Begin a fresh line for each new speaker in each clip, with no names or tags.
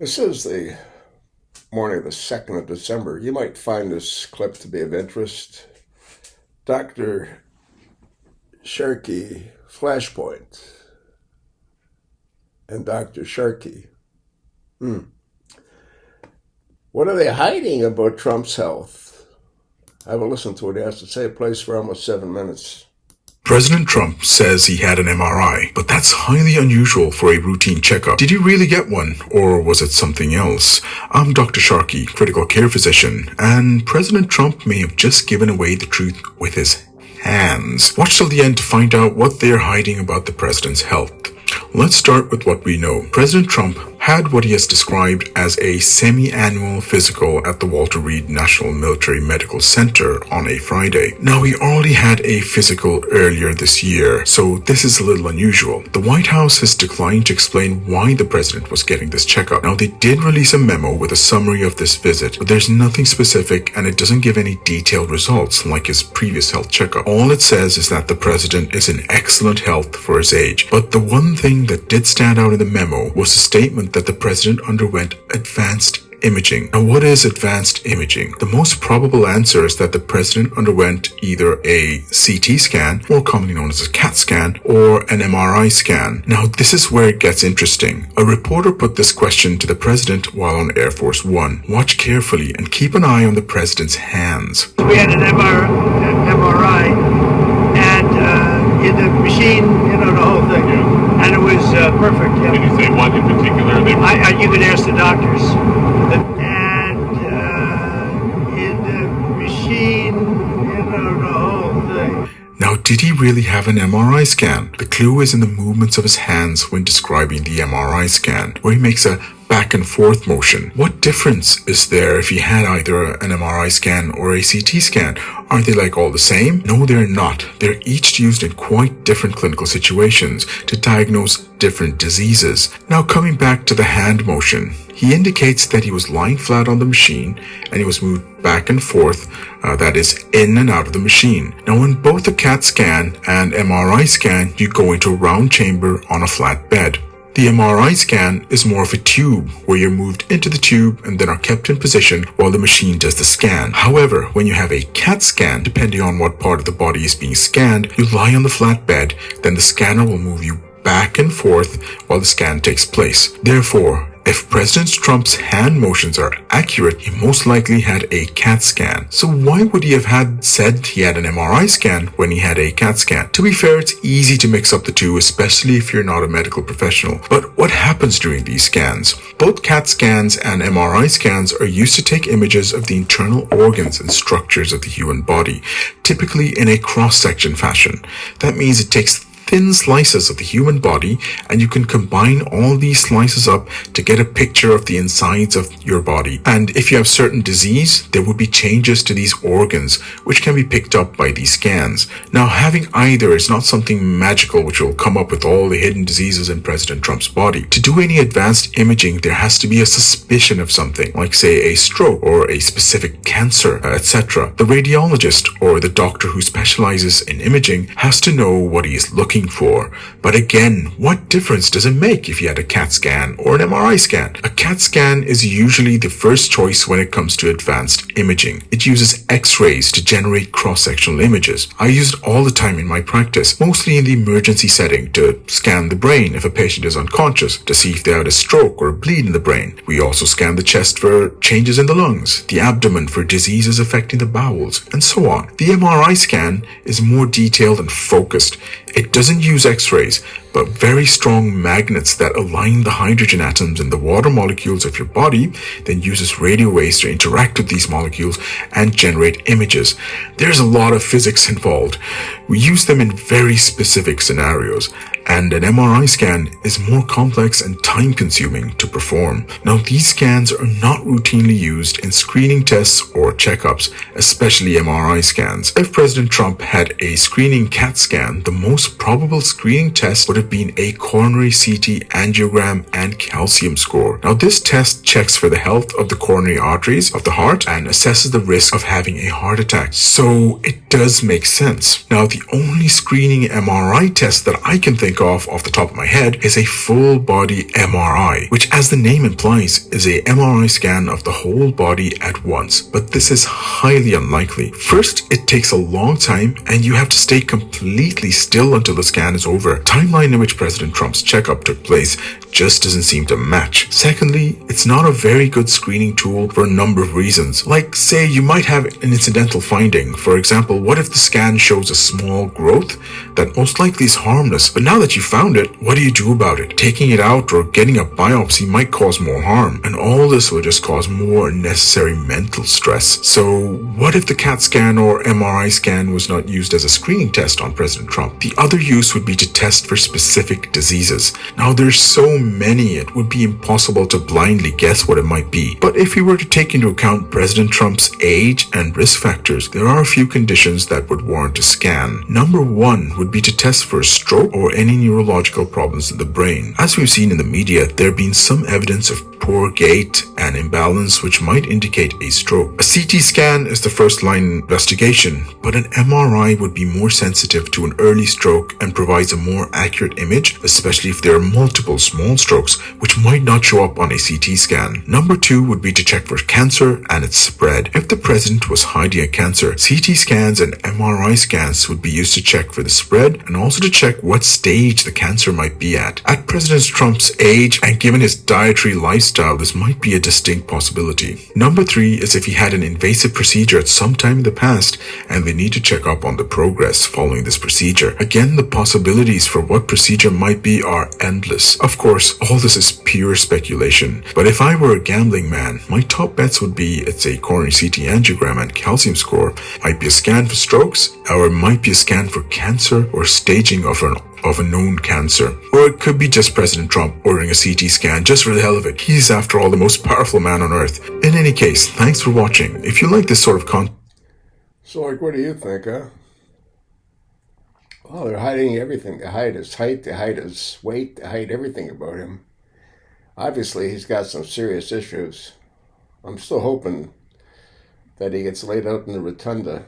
This is the morning of the 2nd of December. You might find this clip to be of interest. Dr. Sharky Flashpoint and Dr. Sharky. What are they hiding about Trump's health? I will listen to what he has to say. It plays for almost 7 minutes.
President Trump says he had an MRI, but that's highly unusual for a routine checkup. Did he really get one, or was it something else? I'm Dr. Sharky, critical care physician, and President Trump may have just given away the truth with his hands. Watch till the end to find out what they're hiding about the president's health. Let's start with what we know. President Trump had what he has described as a semi-annual physical at the Walter Reed National Military Medical Center on a Friday. Now, he already had a physical earlier this year, so this is a little unusual. The White House has declined to explain why the president was getting this checkup. Now, they did release a memo with a summary of this visit, but there's nothing specific and it doesn't give any detailed results like his previous health checkup. All it says is that the president is in excellent health for his age. But the one thing that did stand out in the memo was a statement that the president underwent advanced imaging. Now, what is advanced imaging? The most probable answer is that the president underwent either a CT scan, more commonly known as a CAT scan, or an MRI scan. Now, this is where it gets interesting. A reporter put this question to the president while on Air Force One. Watch carefully and keep an eye on the president's hands.
We had an MRI, and in the machine, the whole thing. Yeah. And it was perfect. Yeah.
Did you say what in particular?
You could ask the doctors. And in the machine, the whole thing.
Now, did he really have an MRI scan? The clue is in the movements of his hands when describing the MRI scan, where he makes a back and forth motion. What difference is there if he had either an MRI scan or a CT scan? Are they like all the same? No, they're not. They're each used in quite different clinical situations to diagnose different diseases. Now, coming back to the hand motion, he indicates that he was lying flat on the machine and he was moved back and forth, that is, in and out of the machine. Now, in both the CAT scan and MRI scan, you go into a round chamber on a flat bed. The MRI scan is more of a tube where you're moved into the tube and then are kept in position while the machine does the scan. However, when you have a CAT scan, depending on what part of the body is being scanned, you lie on the flat bed, then the scanner will move you back and forth while the scan takes place. Therefore, if President Trump's hand motions are accurate, he most likely had a CAT scan. So why would he have said he had an MRI scan when he had a CAT scan? To be fair, it's easy to mix up the two, especially if you're not a medical professional. But what happens during these scans? Both CAT scans and MRI scans are used to take images of the internal organs and structures of the human body, typically in a cross-section fashion. That means it takes thin slices of the human body, and you can combine all these slices up to get a picture of the insides of your body. And if you have certain disease, there would be changes to these organs, which can be picked up by these scans. Now, having either is not something magical which will come up with all the hidden diseases in President Trump's body. To do any advanced imaging, there has to be a suspicion of something, like say a stroke or a specific cancer, etc. The radiologist or the doctor who specializes in imaging has to know what he is looking for. But again, what difference does it make if you had a CAT scan or an MRI scan? A CAT scan is usually the first choice when it comes to advanced imaging. It uses X-rays to generate cross-sectional images. I use it all the time in my practice, mostly in the emergency setting to scan the brain if a patient is unconscious, to see if they had a stroke or a bleed in the brain. We also scan the chest for changes in the lungs, the abdomen for diseases affecting the bowels, and so on. The MRI scan is more detailed and focused. It doesn't use X-rays, but very strong magnets that align the hydrogen atoms in the water molecules of your body, then uses radio waves to interact with these molecules and generate images. There's a lot of physics involved. We use them in very specific scenarios, and an MRI scan is more complex and time-consuming to perform. Now, these scans are not routinely used in screening tests or checkups, especially MRI scans. If President Trump had a screening CAT scan, the most probable screening test would have have been a coronary CT angiogram and calcium score. Now, this test checks for the health of the coronary arteries of the heart and assesses the risk of having a heart attack. So it does make sense. Now, the only screening MRI test that I can think of off the top of my head is a full body MRI, which, as the name implies, is a MRI scan of the whole body at once. But this is highly unlikely. First, it takes a long time and you have to stay completely still until the scan is over. Timeline in which President Trump's checkup took place just doesn't seem to match. Secondly, it's not a very good screening tool for a number of reasons. Like, say you might have an incidental finding. For example, what if the scan shows a small growth that most likely is harmless, but now that you found it, what do you do about it? Taking it out or getting a biopsy might cause more harm, and all this will just cause more unnecessary mental stress. So what if the CAT scan or MRI scan was not used as a screening test on President Trump? The other use would be to test for specific diseases. Now, there's so many, it would be impossible to blindly guess what it might be. But if we were to take into account President Trump's age and risk factors, there are a few conditions that would warrant a scan. Number one would be to test for a stroke or any neurological problems in the brain. As we've seen in the media, there have been some evidence of poor gait and imbalance which might indicate a stroke. A CT scan is the first line investigation, but an MRI would be more sensitive to an early stroke and provides a more accurate image, especially if there are multiple small strokes which might not show up on a CT scan. Number two would be to check for cancer and its spread. If the president was hiding a cancer, CT scans and MRI scans would be used to check for the spread and also to check what stage the cancer might be at. At President Trump's age and given his dietary lifestyle, this might be a distinct possibility. Number three is if he had an invasive procedure at some time in the past and they need to check up on the progress following this procedure. Again, the possibilities for what procedure might be are endless. Of course, all this is pure speculation, but if I were a gambling man, my top bets would be it's a coronary CT angiogram and calcium score, might be a scan for strokes, or it might be a scan for cancer or staging of a known cancer. Or it could be just President Trump ordering a CT scan just for the hell of it. He's, after all, the most powerful man on earth. In any case, thanks for watching. If you like this sort of content...
So, like, what do you think, huh? Well, they're hiding everything. They hide his height, they hide his weight, they hide everything about him. Obviously, he's got some serious issues. I'm still hoping that he gets laid out in the rotunda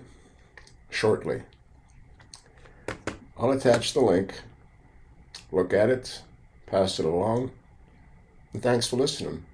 shortly. I'll attach the link. Look at it, pass it along, and thanks for listening.